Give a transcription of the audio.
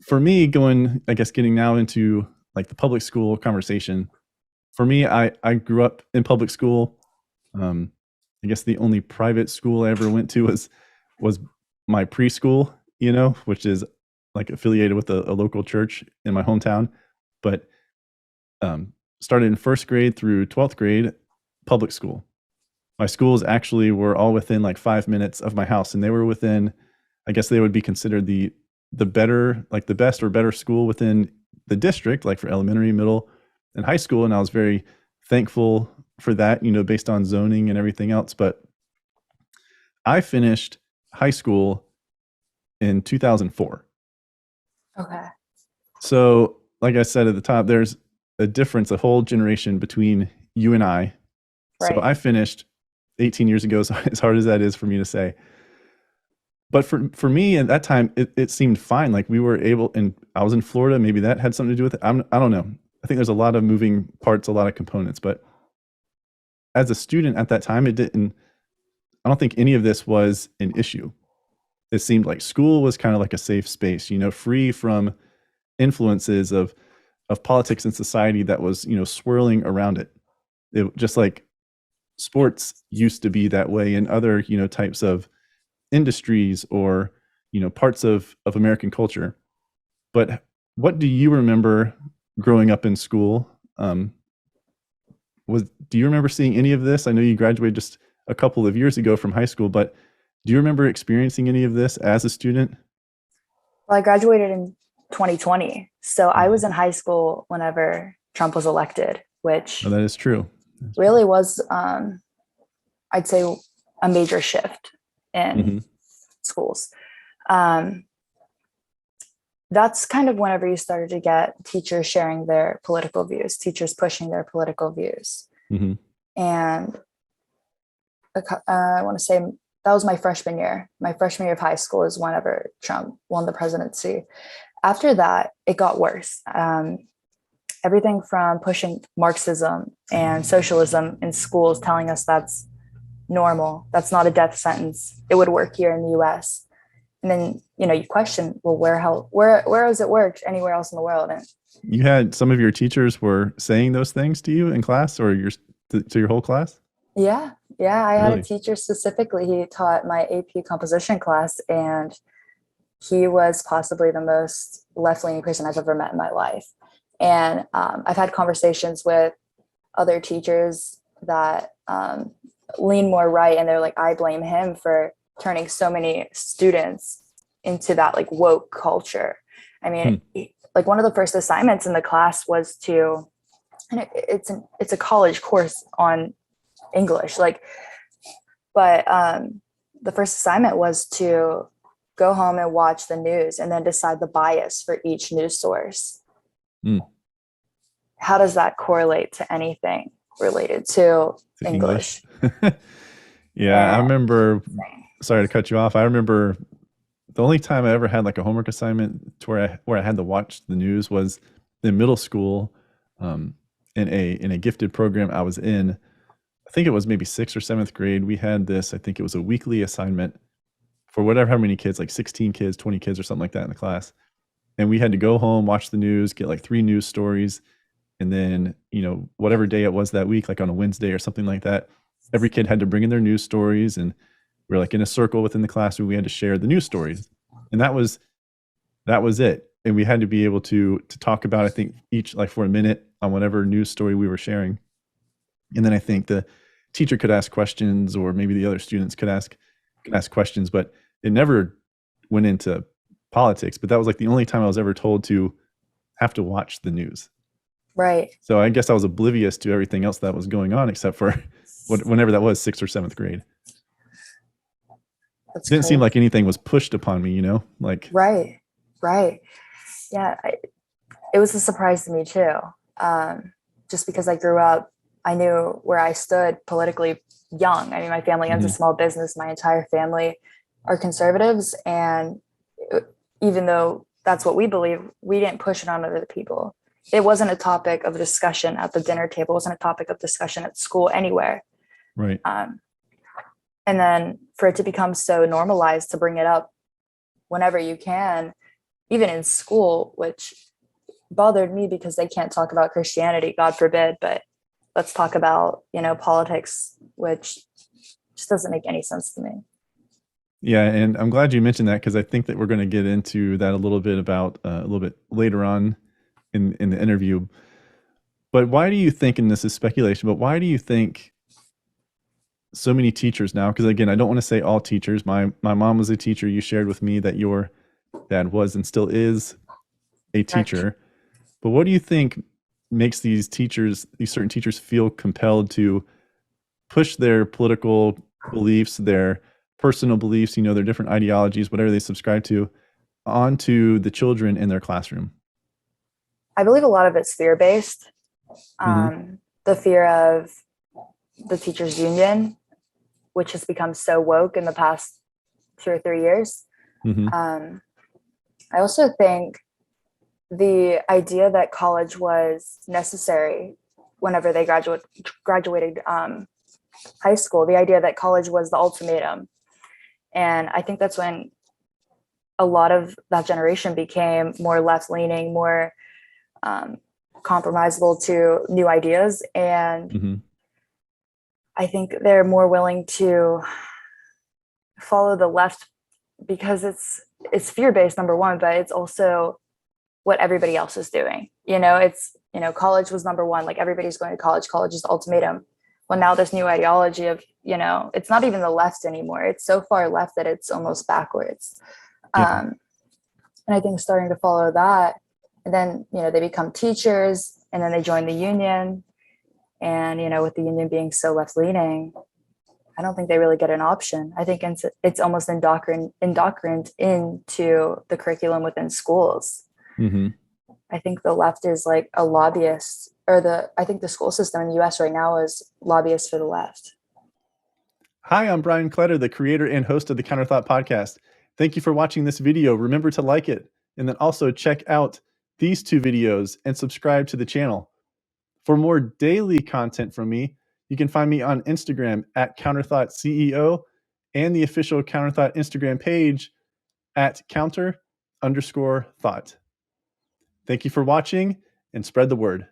for me, I guess getting now into like the public school conversation, for me, I grew up in public school. Um, I guess the only private school I ever went to was my preschool, which is like affiliated with a local church in my hometown. But started in first grade through 12th grade, public school. My schools actually were all within like 5 minutes of my house, and they were within, I guess they would be considered the better, like the best or better school within the district, like for elementary, middle, and high school. And I was very thankful for that, based on zoning and everything else. But I finished high school in 2004. Okay. So, like I said at the top, there's a difference, a whole generation between you and I. So Right. I finished 18 years ago, so as hard as that is for me to say. But for me at that time, it seemed fine. Like we were able, and I was in Florida. Maybe that had something to do with it. I don't know. I think there's a lot of moving parts, a lot of components. But as a student at that time, I don't think any of this was an issue. It seemed like school was kind of like a safe space, free from influences of politics and society that was, swirling around it. It just like sports used to be that way in other, types of industries or, parts of American culture. But what do you remember growing up in school? Do you remember seeing any of this? I know you graduated just a couple of years ago from high school, but do you remember experiencing any of this as a student? Well, I graduated in 2020. So I was Mhm. in high school whenever Trump was elected, Oh, which that is true. That's true. really was, I'd say, a major shift in Hmm. schools. Um, that's kind of whenever you started to get teachers sharing their political views, teachers pushing their political views. Hmm. And I want to say that was my freshman year. My freshman year of high school is whenever Trump won the presidency. After that, it got worse. Everything from pushing Marxism and socialism in schools, telling us that's normal, that's not a death sentence, it would work here in the US. And then, you question, well, where has it worked anywhere else in the world? And You had some of your teachers were saying those things to you in class, or to your whole class? yeah, yeah, I had a Really? teacher specifically. He taught my AP composition class, and he was possibly the most left-leaning person I've ever met in my life. And I've had conversations with other teachers that lean more right, and they're like, I blame him for turning so many students into that like woke culture. I Hmm. mean, like one of the first assignments in the class was to, and it's a college course on English, like, but the first assignment was to go home and watch the news and then decide the bias for each news source. Mm. How does that correlate to anything related to To English. English? Yeah, I And remember. Sorry to cut you off. I remember the only time I ever had like a homework assignment to where I had to watch the news was in middle school, um, in a gifted program I was in. I think it was maybe sixth or seventh grade. We had this. I think it was a weekly assignment for whatever how many kids, like 16 kids, 20 kids, or something like that in the class. And we had to go home, watch the news, get like 3 news stories, and then whatever day it was that week, like on a Wednesday or something like that, every kid had to bring in their news stories, and we are like in a circle within the classroom. We had to share the news stories, and that was it. And we had to be able to talk about, I think, each like for a minute on whatever news story we were sharing. And then I think the teacher could ask questions, or maybe the other students could ask questions, but it never went into politics. But that was like the only time I was ever told to have to watch the news. right, So I guess I was oblivious to everything else that was going on, except for whenever that was, sixth or seventh grade. that's Didn't seem crazy. like anything was pushed upon me, like. Right, right. Yeah, it was a surprise to me too. Just because I grew up, I knew where I stood politically young. I mean, my family owns a Mhm. small business. My entire family are conservatives, and even though that's what we believe, we didn't push it on other people. It wasn't a topic of discussion at the dinner table. It wasn't a topic of discussion at school anywhere. Right. Um, and then for it to become so normalized to bring it up whenever you can, even in school, which bothered me because they can't talk about Christianity, God forbid, but let's talk about, politics, which just doesn't make any sense to me. Yeah, and I'm glad you mentioned that because I think that we're going to get into that a little bit about a little bit later on in the interview. But why do you think, and this is speculation, but why do you think so many teachers now? Because again, I don't want to say all teachers. My mom was a teacher. You shared with me that your dad was and still is a teacher. But what do you think makes these certain teachers feel compelled to push their political beliefs, their personal beliefs, their different ideologies, whatever they subscribe to, onto the children in their classroom? I believe a lot of it's fear-based. Mm-hmm. The fear of the teachers union, which has become so woke in the past 2 or 3 years. Mm-hmm. I also think the idea that college was necessary whenever they graduated high school, the idea that college was the ultimatum. And I think that's when a lot of that generation became more left-leaning, more compromisable to new ideas. And Mm-hmm. I think they're more willing to follow the left because it's fear-based, number one, but it's also what everybody else is doing. It's, college was number one, like everybody's going to college. College is the ultimatum. Well, now this new ideology of, it's not even the left anymore. It's so far left that it's almost backwards. Yeah. And I think starting to follow that, and then, they become teachers and then they join the union. And, with the union being so left leaning, I don't think they really get an option. I think it's almost indoctrined into the curriculum within schools. Mm-hmm. I think the left is like a lobbyist, I think the school system in the US right now is lobbyists for the left. Hi, I'm Brian Kletter, the creator and host of the Counterthought podcast. Thank you for watching this video. Remember to like it, and then also check out these 2 videos and subscribe to the channel. For more daily content from me, you can find me on Instagram at Counterthought CEO and the official Counterthought Instagram page at counter_thought. Thank you for watching and spread the word.